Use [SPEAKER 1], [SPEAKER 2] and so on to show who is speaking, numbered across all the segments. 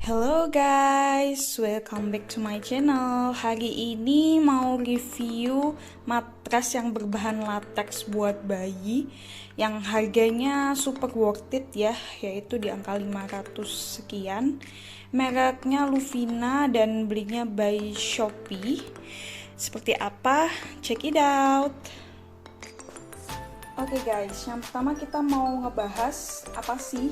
[SPEAKER 1] Hello guys, welcome back to my channel. Hari ini mau review matras yang berbahan latex buat bayi yang harganya super worth it ya, yaitu di angka 500 sekian. Mereknya Luvina dan belinya by Shopee. Seperti apa? Check it out. Oke guys, yang pertama kita mau ngebahas apa sih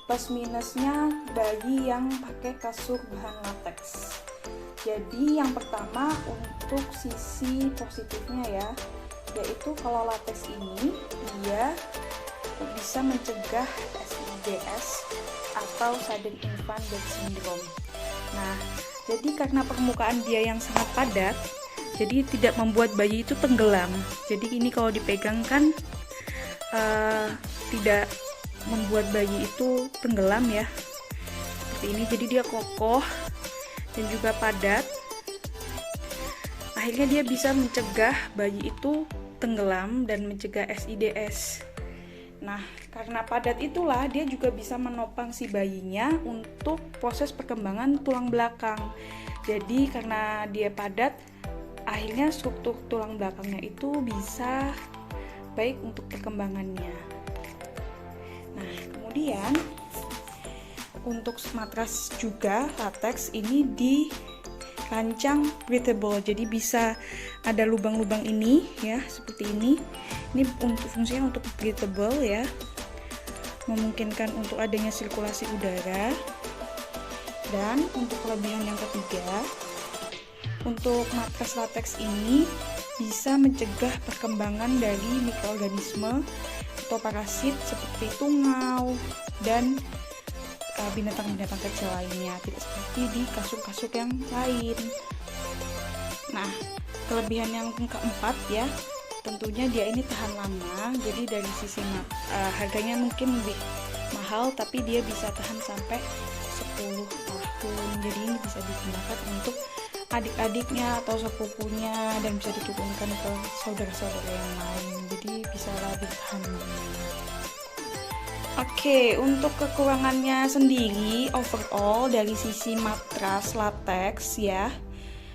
[SPEAKER 1] plus minusnya bagi yang pakai kasur bahan latex. Jadi yang pertama untuk sisi positifnya ya, yaitu kalau latex ini dia bisa mencegah SIDS atau sudden infant death syndrome. Nah, jadi karena permukaan dia yang sangat padat, jadi tidak membuat bayi itu tenggelam. Jadi ini kalau dipegang kan tidak membuat bayi itu tenggelam ya, seperti ini. Jadi dia kokoh dan juga padat, akhirnya dia bisa mencegah bayi itu tenggelam dan mencegah SIDS. Nah, karena padat itulah dia juga bisa menopang si bayinya untuk proses perkembangan tulang belakang. Jadi karena dia padat, akhirnya struktur tulang belakangnya itu bisa baik untuk perkembangannya. Nah, kemudian untuk matras juga latex ini dirancang breathable, jadi bisa ada lubang-lubang ini ya, seperti ini. Ini untuk fungsinya untuk breathable ya, memungkinkan untuk adanya sirkulasi udara. Dan untuk kelebihan yang ketiga, untuk matras latex ini bisa mencegah perkembangan dari mikroorganisme atau parasit seperti tungau dan binatang-binatang kecil lainnya, tidak seperti di kasur-kasur yang lain. Nah, kelebihan yang keempat ya, tentunya dia ini tahan lama. Jadi dari sisi harganya mungkin lebih mahal, tapi dia bisa tahan sampai 10 tahun. Jadi ini bisa digunakan untuk adik-adiknya atau sepupunya dan bisa diturunkan ke saudara-saudara yang lain, jadi bisa lebih tahan. Oke, untuk kekurangannya sendiri overall dari sisi matras latex ya,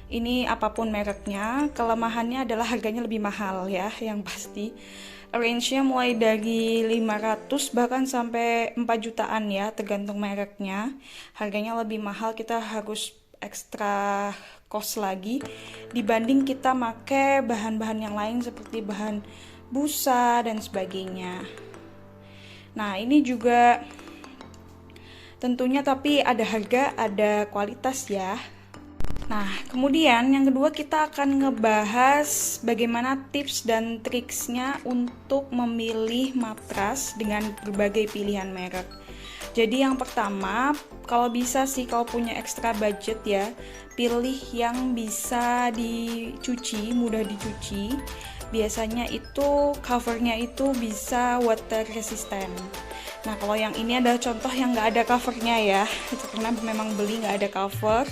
[SPEAKER 1] ini apapun mereknya, kelemahannya adalah harganya lebih mahal ya, yang pasti range-nya mulai dari 500 bahkan sampai 4 jutaan ya, tergantung mereknya. Harganya lebih mahal, kita harus ekstra cost lagi dibanding kita make bahan-bahan yang lain seperti bahan busa dan sebagainya. Nah, ini juga tentunya tapi ada harga, ada kualitas ya. Nah, kemudian yang kedua kita akan ngebahas bagaimana tips dan triksnya untuk memilih matras dengan berbagai pilihan merek. Jadi yang pertama, kalau bisa sih, kalau punya ekstra budget ya, pilih yang bisa dicuci, mudah dicuci. Biasanya itu covernya itu bisa water resistant. Nah, kalau yang ini adalah contoh yang nggak ada covernya ya, karena memang beli nggak ada cover.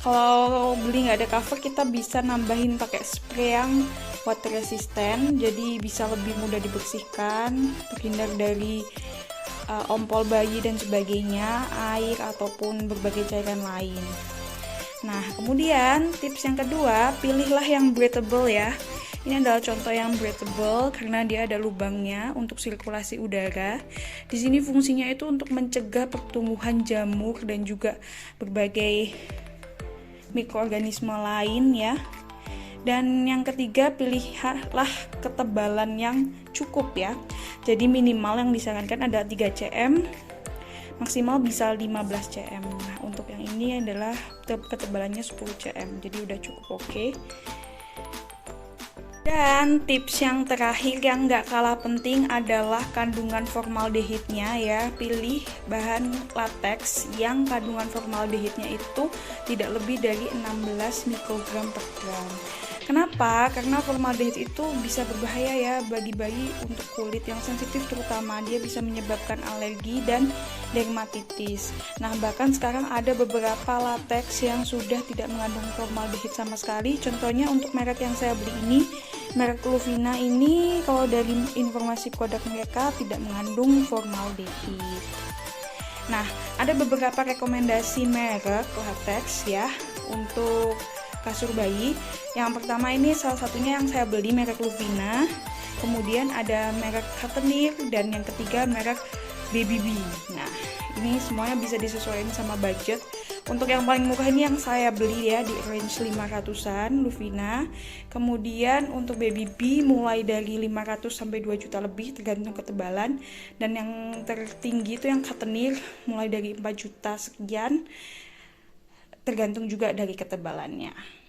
[SPEAKER 1] Kalau beli nggak ada cover, kita bisa nambahin pakai spray yang water resistant, jadi bisa lebih mudah dibersihkan, terhindar dari ompol bayi dan sebagainya, air ataupun berbagai cairan lain. Nah, kemudian tips yang kedua, pilihlah yang breathable ya. Ini adalah contoh yang breathable karena dia ada lubangnya untuk sirkulasi udara. Di sini fungsinya itu untuk mencegah pertumbuhan jamur dan juga berbagai mikroorganisme lain ya. Dan yang ketiga, pilihlah ketebalan yang cukup ya. Jadi minimal yang disarankan ada 3 cm, maksimal bisa 15 cm. Nah, untuk yang ini adalah ketebalannya 10 cm, jadi udah cukup oke. Dan tips yang terakhir yang gak kalah penting adalah kandungan formaldehidnya ya. Pilih bahan latex yang kandungan formaldehidnya itu tidak lebih dari 16 mikrogram per gram. Kenapa? Karena formaldehid itu bisa berbahaya ya bagi bayi untuk kulit yang sensitif, terutama dia bisa menyebabkan alergi dan dermatitis. Nah, bahkan sekarang ada beberapa latex yang sudah tidak mengandung formaldehid sama sekali. Contohnya untuk merek yang saya beli ini, merek Luvina ini, kalau dari informasi produk mereka tidak mengandung formaldehid. Nah, ada beberapa rekomendasi merek latex ya untuk kasur bayi. Yang pertama ini salah satunya yang saya beli merek Luvina, kemudian ada merek Hattenir, dan yang ketiga merek Baby Bee. Nah, ini semuanya bisa disesuaikan sama budget. Untuk yang paling murah ini yang saya beli ya di range 500-an Luvina. Kemudian untuk Baby Bee mulai dari 500 sampai 2 juta lebih tergantung ketebalan, dan yang tertinggi itu yang Hattenir mulai dari 4 juta sekian tergantung juga dari ketebalannya.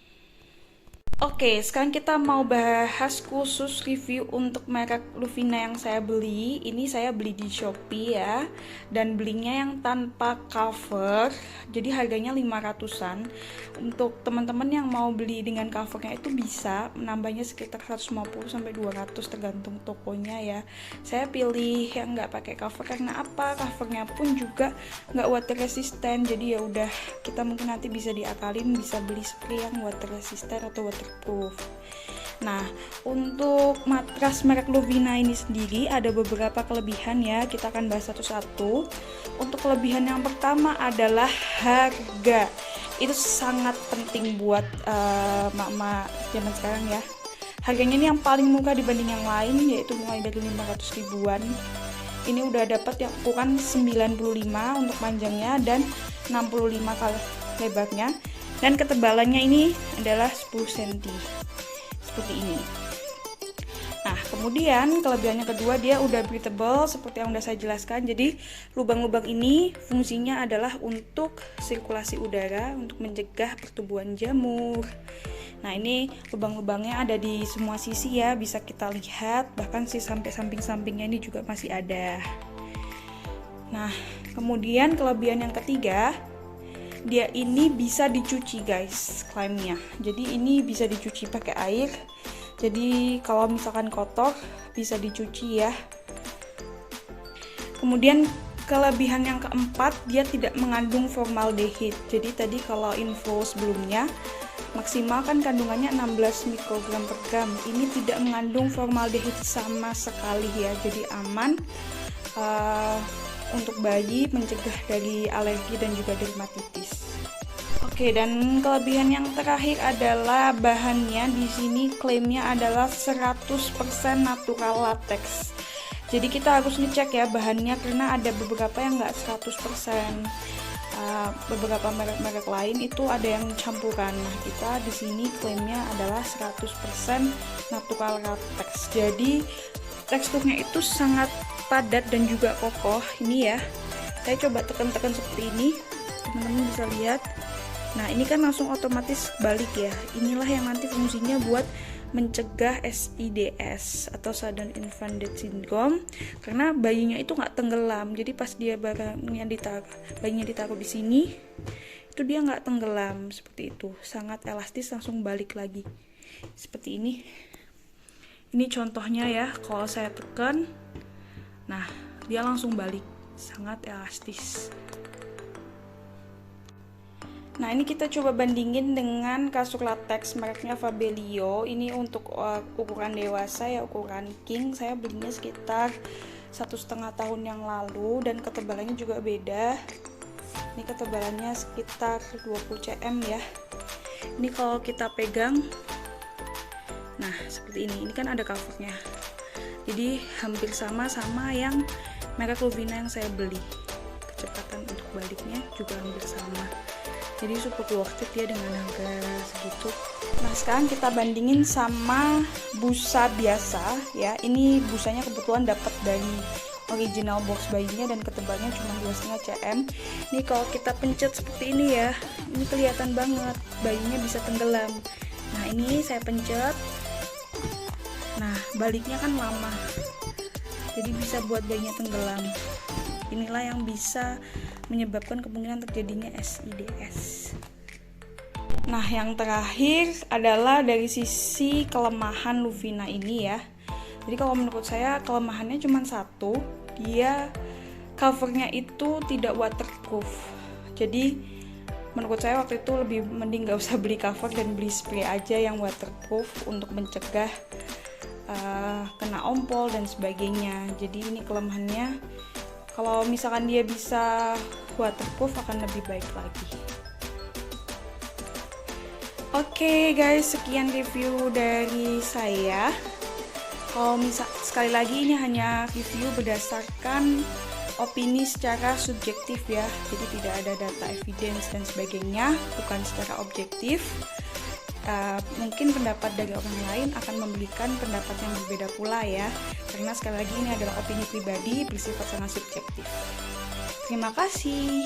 [SPEAKER 1] Oke, sekarang kita mau bahas khusus review untuk merek Luvina yang saya beli. Ini saya beli di Shopee ya, dan belinya yang tanpa cover, jadi harganya 500-an. Untuk teman-teman yang mau beli dengan covernya itu bisa menambahnya sekitar 150 sampai 200 tergantung tokonya ya. Saya pilih yang nggak pakai cover karena apa? Covernya pun juga nggak water resistant, jadi ya udah, kita mungkin nanti bisa diakalin, bisa beli spray yang water resistant atau waterproof. Nah, untuk matras merek Luvina ini sendiri ada beberapa kelebihan ya, kita akan bahas satu-satu. Untuk kelebihan yang pertama adalah harga. Itu sangat penting buat mama zaman sekarang ya. Harganya ini yang paling murah dibanding yang lain, yaitu mulai dari 500 ribuan. Ini udah dapat yang ukuran 95 untuk panjangnya dan 65 kali lebarnya, dan ketebalannya ini adalah 10 cm seperti ini. Nah, kemudian kelebihannya kedua, dia udah breathable seperti yang udah saya jelaskan. Jadi lubang-lubang ini fungsinya adalah untuk sirkulasi udara, untuk mencegah pertumbuhan jamur. Nah, ini lubang-lubangnya ada di semua sisi ya, bisa kita lihat, bahkan sih sampai samping-sampingnya ini juga masih ada. Nah, kemudian kelebihan yang ketiga, dia ini bisa dicuci guys, klaimnya. Jadi ini bisa dicuci pakai air. Jadi kalau misalkan kotor bisa dicuci ya. Kemudian kelebihan yang keempat, dia tidak mengandung formaldehid. Jadi tadi kalau info sebelumnya maksimal kan kandungannya 16 mikrogram per gram. Ini tidak mengandung formaldehid sama sekali ya. Jadi aman untuk bayi, mencegah dari alergi dan juga dermatitis. Oke, dan kelebihan yang terakhir adalah bahannya. Di sini klaimnya adalah 100% natural latex. Jadi kita harus ngecek ya bahannya, karena ada beberapa yang nggak 100%. Beberapa merek-merek lain itu ada yang campuran. Nah, kita di sini klaimnya adalah 100% natural latex. Jadi teksturnya itu sangat padat dan juga kokoh. Ini ya, saya coba tekan-tekan seperti ini, teman-teman bisa lihat. Nah, ini kan langsung otomatis balik ya. Inilah yang nanti fungsinya buat mencegah SIDS atau Sudden Infant Death Syndrome, karena bayinya itu nggak tenggelam. Jadi pas dia bayinya ditaruh di sini, itu dia nggak tenggelam seperti itu. Sangat elastis, langsung balik lagi seperti ini. Ini contohnya ya, kalau saya tekan, nah dia langsung balik, sangat elastis. Nah, ini kita coba bandingin dengan kasur latex mereknya Fabelio. Ini untuk ukuran dewasa ya, ukuran king. Saya belinya sekitar 1,5 tahun yang lalu, dan ketebalannya juga beda. Ini ketebalannya sekitar 20 cm ya. Ini kalau kita pegang, nah seperti ini. Ini kan ada covernya. Jadi hampir sama yang merek Luvina yang saya beli. Kecepatan untuk baliknya juga hampir sama. Jadi super worth it ya dengan harga segitu. Nah, sekarang kita bandingin sama busa biasa ya. Ini busanya kebetulan dapat dari original box bayinya, dan ketebalnya cuma 2,5 cm. Ini kalau kita pencet seperti ini ya, ini kelihatan banget bayinya bisa tenggelam. Nah, ini saya pencet. Nah, baliknya kan lama, jadi bisa buat bayinya tenggelam. Inilah yang bisa menyebabkan kemungkinan terjadinya SIDS. Nah, yang terakhir adalah dari sisi kelemahan Luvina ini ya. Jadi kalau menurut saya kelemahannya cuma satu, dia covernya itu tidak waterproof. Jadi menurut saya waktu itu lebih mending gak usah beli cover dan beli spray aja yang waterproof untuk mencegah kena ompol dan sebagainya. Jadi ini kelemahannya. Kalau misalkan dia bisa waterproof akan lebih baik lagi. Oke guys, sekian review dari saya. Kalau sekali lagi ini hanya review berdasarkan opini secara subjektif ya, jadi tidak ada data evidence dan sebagainya, bukan secara objektif. Mungkin pendapat dari orang lain akan memberikan pendapat yang berbeda pula ya, karena sekali lagi ini adalah opini pribadi bersifat sangat subjektif. Terima kasih.